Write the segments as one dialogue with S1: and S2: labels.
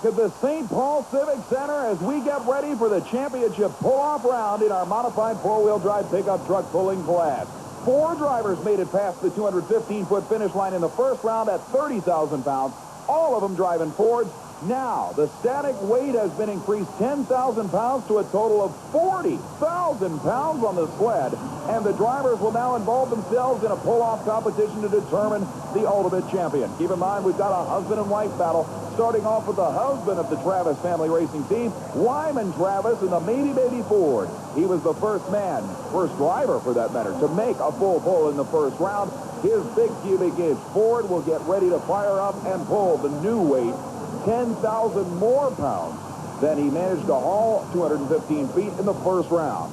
S1: back at the Saint Paul Civic Center as we get ready for the championship pull-off round in our modified four-wheel drive pickup truck pulling class. 4 drivers made it past the 215-foot finish line in the first round at 30,000 pounds, all of them driving Fords. Now, the static weight has been increased 10,000 pounds to a total of 40,000 pounds on the sled, and the drivers will now involve themselves in a pull-off competition to determine the ultimate champion. Keep in mind, we've got a husband and wife battle, starting off with the husband of the Travis family racing team, Wyman Travis, in the Baby Ford. He was the first driver for that matter, to make a full pull in the first round. His big cubic inch Ford will get ready to fire up and pull the new weight, 10,000 more pounds than he managed to haul 215 feet in the first round.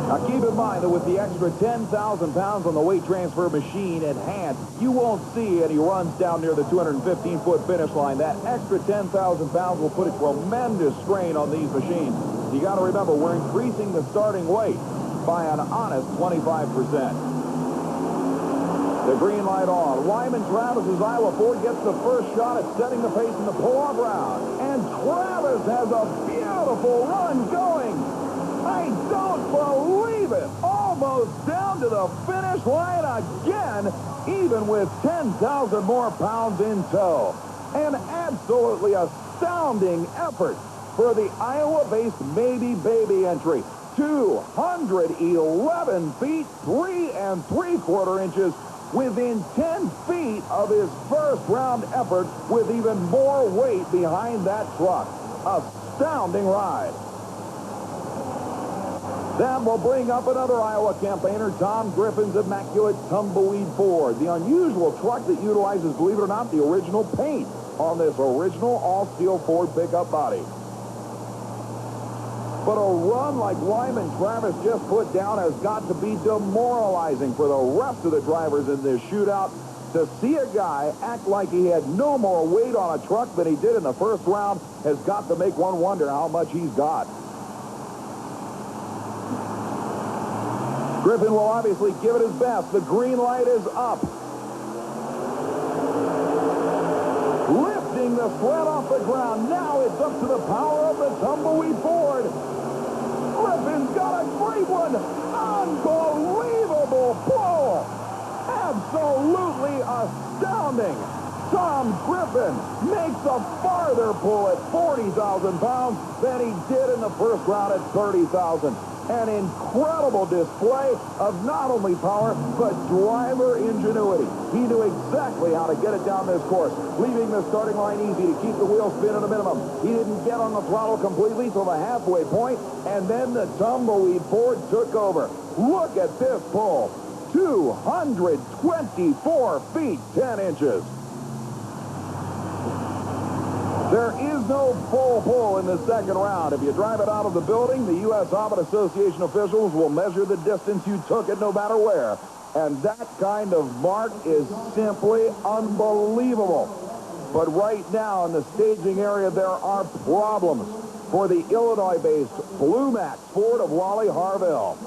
S1: Now keep in mind that with the extra 10,000 pounds on the weight transfer machine at hand, you won't see any runs down near the 215-foot finish line. That extra 10,000 pounds will put a tremendous strain on these machines. You got to remember, we're increasing the starting weight by an honest 25%. The green light on. Wyman Travis's Iowa Ford gets the first shot at setting the pace in the pull-off round. And Travis has a beautiful run going. I don't believe it. Almost down to the finish line again, even with 10,000 more pounds in tow. An absolutely astounding effort for the Iowa-based Baby entry. 211 feet, 3 3/4 inches, within 10 feet of his first round effort, with even more weight behind that truck. Astounding ride. That will bring up another Iowa campaigner, Tom Griffin's immaculate tumbleweed Ford. The unusual truck that utilizes, believe it or not, the original paint on this original all-steel Ford pickup body. But a run like Wyman Travis just put down has got to be demoralizing for the rest of the drivers in this shootout. To see a guy act like he had no more weight on a truck than he did in the first round has got to make one wonder how much he's got. Griffin will obviously give it his best. The green light is up. Lifting the sled off the ground. Now it's up to the power of the tumbleweed Ford. Griffin's got a great one. Unbelievable pull. Absolutely astounding. Tom Griffin makes a farther pull at 40,000 pounds than he did in the first round at 30,000. An incredible display of not only power, but driver ingenuity. He knew exactly how to get it down this course, leaving the starting line easy to keep the wheels spin at a minimum. He didn't get on the throttle completely till the halfway point, and then the tumbleweed Ford took over. Look at this pull. 224 feet, 10 inches. There is no full pull in the second round. If you drive it out of the building, the U.S.HRA Association officials will measure the distance you took it no matter where. And that kind of mark is simply unbelievable. But right now in the staging area, there are problems for the Illinois-based Blue Max Ford of Wally Harville.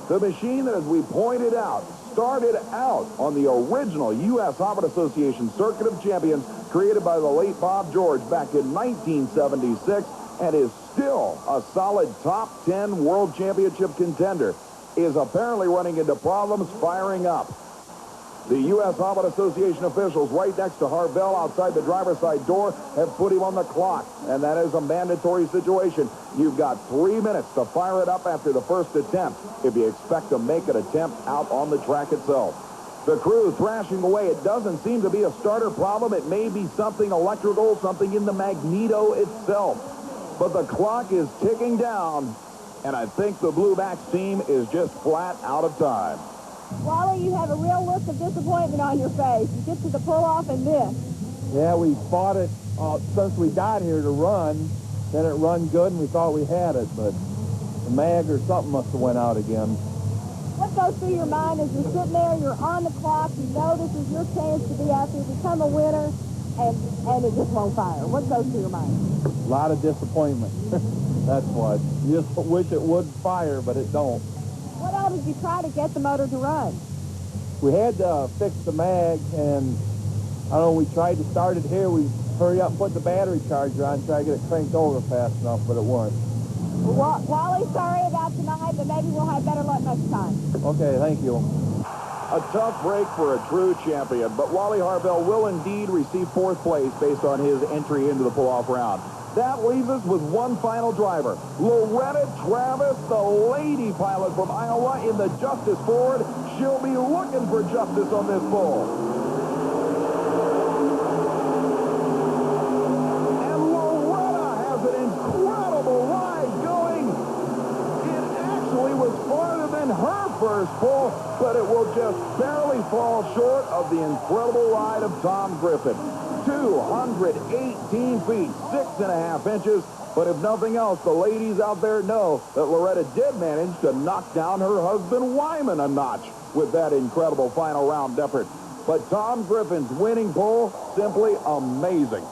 S1: The machine that, as we pointed out, started out on the original U.S.HRA Association Circuit of Champions created by the late Bob George back in 1976 and is still a solid top 10 world championship contender, is apparently running into problems firing up. The U.S.HRA Association officials right next to Harville outside the driver's side door have put him on the clock, and that is a mandatory situation. You've got 3 minutes to fire it up after the first attempt if you expect to make an attempt out on the track itself. The crew thrashing away. It doesn't seem to be a starter problem. It may be something electrical, something in the magneto itself. But the clock is ticking down, and I think the Blue Max team is just flat out of time.
S2: Wally, you have a real look of disappointment on your face. You get to the pull-off and miss.
S3: Yeah, we fought it since we got here to run. Then it run good, and we thought we had it, but the mag or something must have went out again.
S2: What goes through your mind as you're sitting there, you're on the clock, you know this is your chance to be out there, become a winner, and it just won't fire? What goes through your mind?
S3: A lot of disappointment. That's what. You just wish it would fire, but it don't.
S2: What all did you try to get the motor to run?
S3: We had to fix the mag, and I don't know, we tried to start it here. We hurry up and put the battery charger on, try to get it cranked over fast enough, but it weren't.
S2: Well, Wally, sorry about tonight, but maybe we'll have better luck next time.
S3: Okay, thank you.
S1: A tough break for a true champion, but Wally Harbell will indeed receive 4th place based on his entry into the pull-off round. That leaves us with one final driver, Loretta Travis, the lady pilot from Iowa in the Justice Ford. She'll be looking for justice on this pull. And Loretta has an incredible ride going. It actually was farther than her first pull, but it will just barely fall short of the incredible ride of Tom Griffin. 218 feet, 6.5 inches. But if nothing else, the ladies out there know that Loretta did manage to knock down her husband Wyman a notch with that incredible final round effort. But Tom Griffin's winning pull, simply amazing.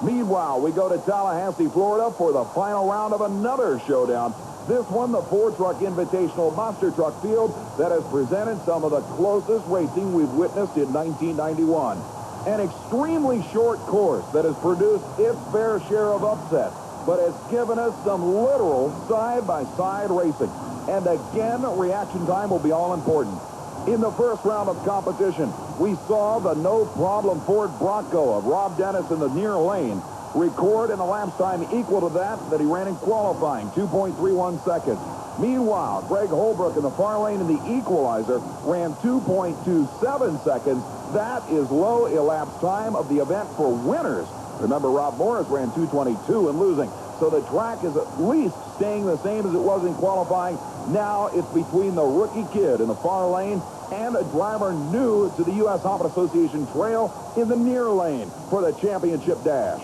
S1: Meanwhile, we go to Tallahassee, Florida for the final round of another showdown. This one, the 4-truck invitational monster truck field that has presented some of the closest racing we've witnessed in 1991. An extremely short course that has produced its fair share of upsets, but has given us some literal side-by-side racing. And again, reaction time will be all important. In the first round of competition, we saw the no-problem Ford Bronco of Rob Dennis in the near lane record an elapsed time equal to that he ran in qualifying, 2.31 seconds. Meanwhile, Greg Holbrook in the far lane in the equalizer ran 2.27 seconds. That is low elapsed time of the event for winners. Remember, Rob Morris ran 2.22 and losing. So the track is at least staying the same as it was in qualifying. Now it's between the rookie kid in the far lane and a driver new to the U.S. Hobbit Association trail in the near lane for the championship dash.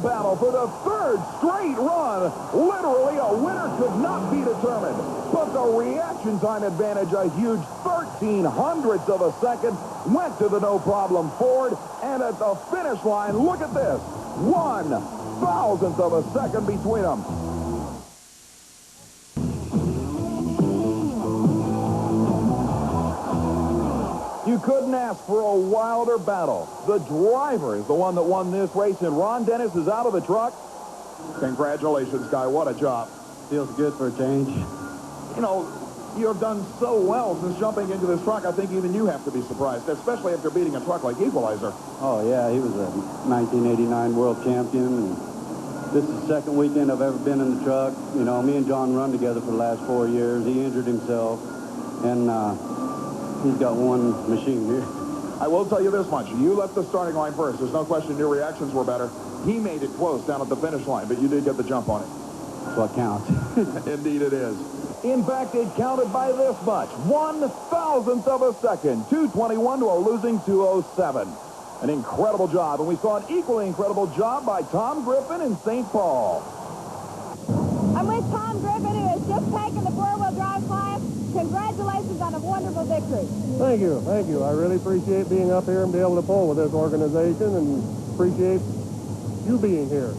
S1: Battle for the 3rd straight run. Literally, a winner could not be determined. But the reaction time advantage, a huge 0.13 of a second, went to the no-problem Ford. And at the finish line, look at this, 1/1000th of a second between them. You couldn't ask for a wilder battle. The driver is the one that won this race, and Ron Dennis is out of the truck. Congratulations, Guy. What a job.
S4: Feels good for a change.
S1: You know, you have done so well since jumping into this truck. I think even you have to be surprised, especially after beating a truck like Equalizer.
S4: Oh, yeah, he was a 1989 world champion, and this is the second weekend I've ever been in the truck. You know, me and John run together for the last 4 years. He injured himself, and he's got one machine here.
S1: I will tell you this much. You left the starting line first. There's no question your reactions were better. He made it close down at the finish line, but you did get the jump on it.
S4: That's what counts.
S1: Indeed it is. In fact, it counted by this much. 1/1000th of a second. 221 to a losing 207. An incredible job. And we saw an equally incredible job by Tom Griffin in St. Paul.
S2: I'm with Tom Griffin, who has just taken the 4-wheel drive class. Congratulations on a wonderful victory.
S3: Thank you, thank you. I really appreciate being up here and be able to pull with this organization, and appreciate you being here.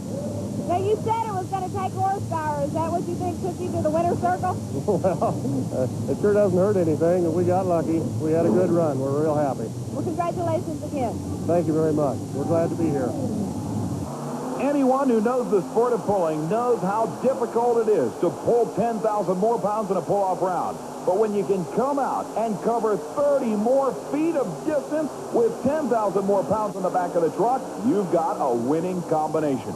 S2: Now, you said it was going to take horsepower. Is that what you think took you to the winner's circle?
S3: Well, it sure doesn't hurt anything. If we got lucky, we had a good run. We're real happy.
S2: Well, congratulations again.
S3: Thank you very much. We're glad to be here.
S1: Anyone who knows the sport of pulling knows how difficult it is to pull 10,000 more pounds in a pull-off round. But when you can come out and cover 30 more feet of distance with 10,000 more pounds in the back of the truck, you've got a winning combination.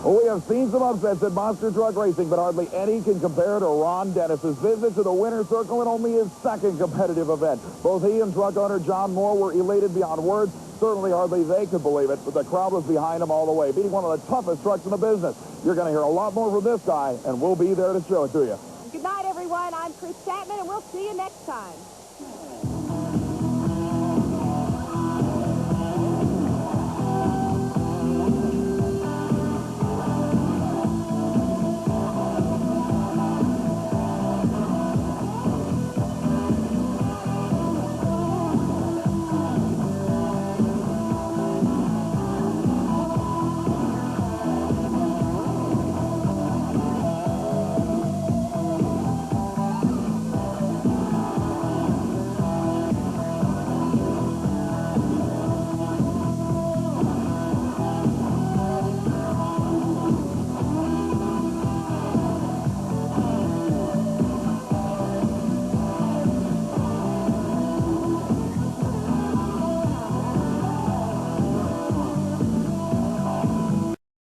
S1: Well, we have seen some upsets in monster truck racing, but hardly any can compare to Ron Dennis's visit to the winner's circle in only his second competitive event. Both he and truck owner John Moore were elated beyond words. Certainly hardly they could believe it, but the crowd was behind him all the way, beating one of the toughest trucks in the business. You're going to hear a lot more from this guy, and we'll be there to show it to you.
S2: Good night, everyone. I'm Kris Chapman, and we'll see you next time.